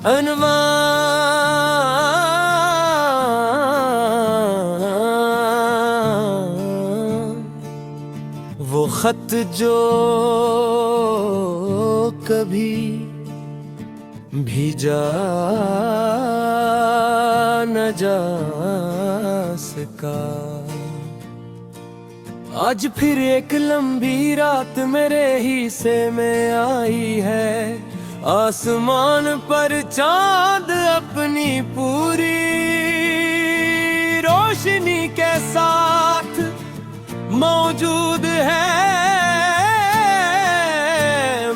अनवा वो खत जो कभी भीजा न जा सका। आज फिर एक लंबी रात मेरे हिस्से में आई है। आसमान पर चांद अपनी पूरी रोशनी के साथ मौजूद है,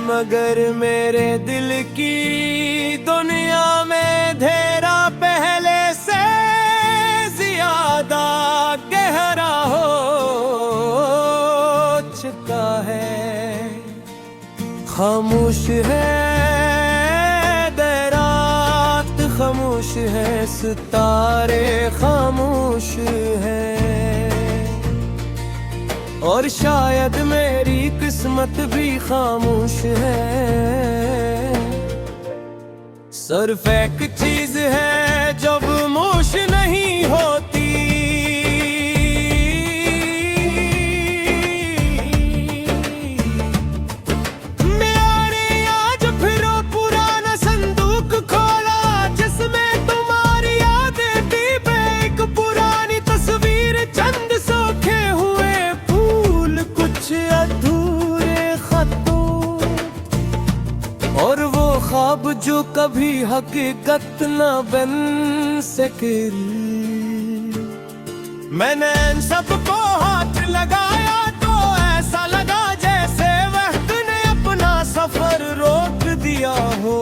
मगर मेरे दिल की दुनिया में अंधेरा पहले से ज्यादा गहरा हो चुका है। खामोश है रात, खामोश है सितारे, खामोश है। और शायद मेरी किस्मत भी खामोश है। सिर्फ एक चीज है जब खामोश नहीं होती, मैंने आज फिर पुराना संदूक खोला जिसमें तुम्हारी यादें थी। एक पुरानी तस्वीर, चंद सोखे हुए फूल, कुछ अधूरे खतों और वो ख्वाब जो कभी हकीकत न बन सके। मैंने इन सबको हाथ लगाया तो ऐसा लगा जैसे वक्त ने अपना सफर रोक दिया हो।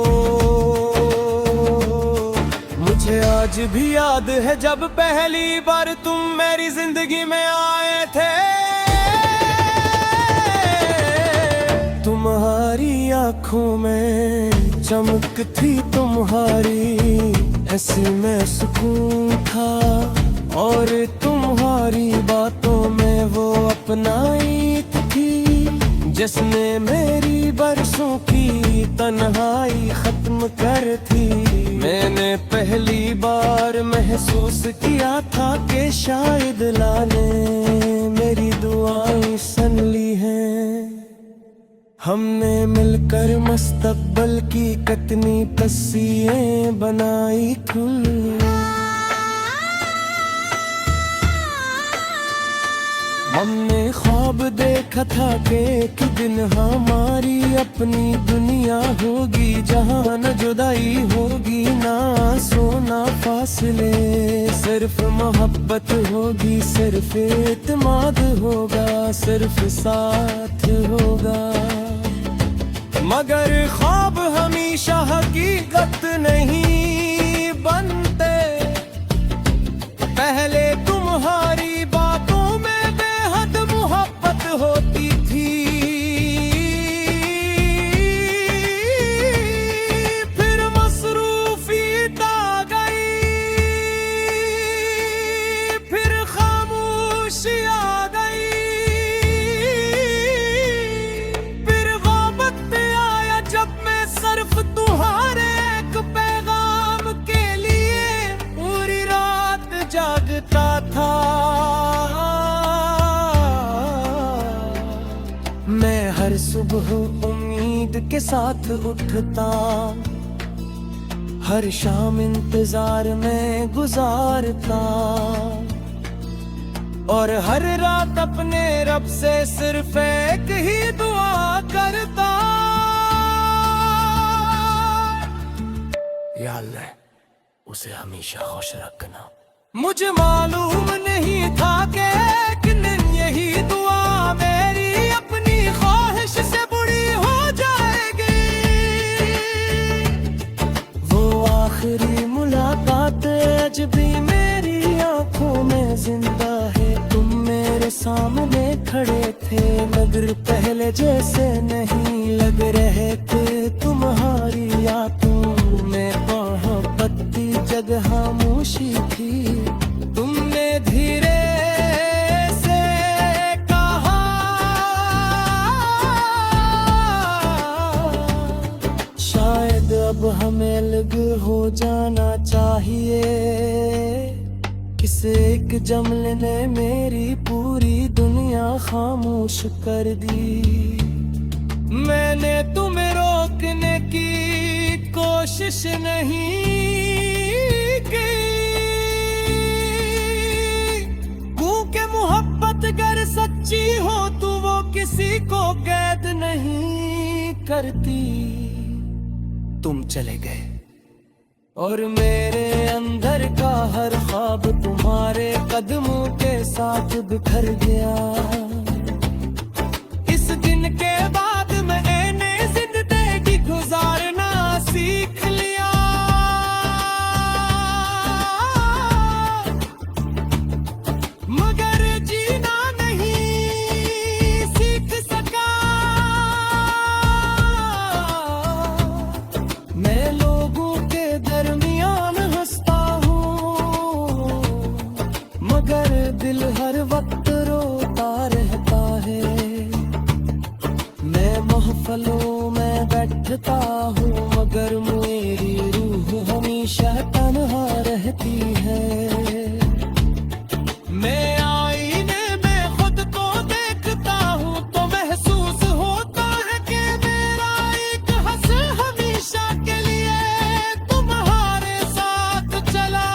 मुझे आज भी याद है जब पहली बार तुम मेरी जिंदगी में आए थे। तुम्हारी आंखों में चमक थी तुम्हारी, ऐसे में सुकून था। और तुम्हारी बातों में वो अपनाइत थी जिसने मेरी बरसों की तन्हाई खत्म कर थी। मैंने पहली बार महसूस किया था कि शायद लाने मेरी दुआएं सुन ली हैं। हमने मिलकर मुस्तकबिल की कितनी तस्वीरें बनाई खुल। हमने ख्वाब देखा था कि एक दिन हमारी अपनी दुनिया होगी, जहाँ न जुदाई होगी ना सोना फासले। सिर्फ मोहब्बत होगी, सिर्फ एतमाद होगा, सिर्फ साथ होगा। मगर ख्वाब हमेशा हकीकत नहीं बनते। पहले तुम्हारी बातों में बेहद मोहब्बत होती थी, फिर मसरूफियत आ गई, फिर खामोशी आ गई, फिर ग़ुर्बत आया जब मैं सिर्फ तुम्हारे एक पैगाम के लिए पूरी रात जागता था। मैं हर सुबह उम्मीद के साथ उठता, हर शाम इंतजार में गुजारता, और हर रात अपने रब से सिर्फ एक ही दुआ करता। या अल्लाह, उसे हमेशा खुश रखना। मुझे मालूम नहीं था कि एक दिन यही दुआ मेरी अपनी ख्वाहिश से बुरी हो जाएगी। वो आखिरी मुलाकात आज भी मेरी आंखों में जिंदा है। तुम मेरे सामने खड़े थे, मगर पहले जैसे नहीं लग रहे थे। तुम्हारी यादों में मोहब्बत की जगह खामोशी थी। तुमने धीरे से कहा, शायद अब हमें अलग किस एक जमले ने मेरी पूरी दुनिया खामोश कर दी। मैंने तुम्हें रोकने की कोशिश नहीं की, क्योंकि मोहब्बत अगर सच्ची हो तो वो किसी को कैद नहीं करती। तुम चले गए और मेरे अंदर का हर ख्वाब तुम्हारे कदमों के साथ बिखर गया। इस दिन के बाद मैंने जिंदगी गुजारना सीख लिया। मगर जीना नहीं सीख सका। मैं लोगों के दरमियान हंसता हूँ, मगर दिल हर वक्त रोता रहता है। मैं महफलों में बैठता हूँ, मगर मेरी रूह हमेशा तन्हा रहती है। मैं आईने में खुद को देखता हूँ तो महसूस होता है कि मेरा एक हंस हमेशा के लिए तुम्हारे साथ चला।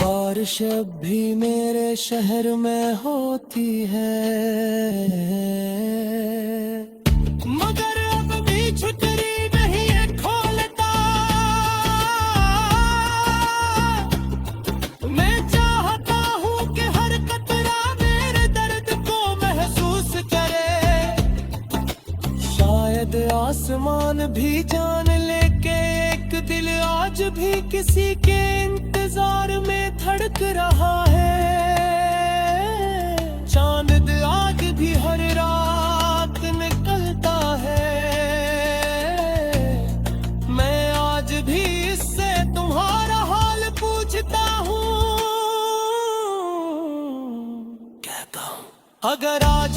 बारिश अब भी मेरे शहर में होती है, मगर अब भी छुटरी नहीं है खोलता। मैं चाहता हूँ कि हर कतरा मेरे दर्द को महसूस करे। शायद आसमान भी जान ले के एक दिल आज भी किसी के इंतजार में धड़क रहा है। चांद आज भी हर रात निकलता है। मैं आज भी इससे तुम्हारा हाल पूछता हूँ, कहता हूँ अगर आज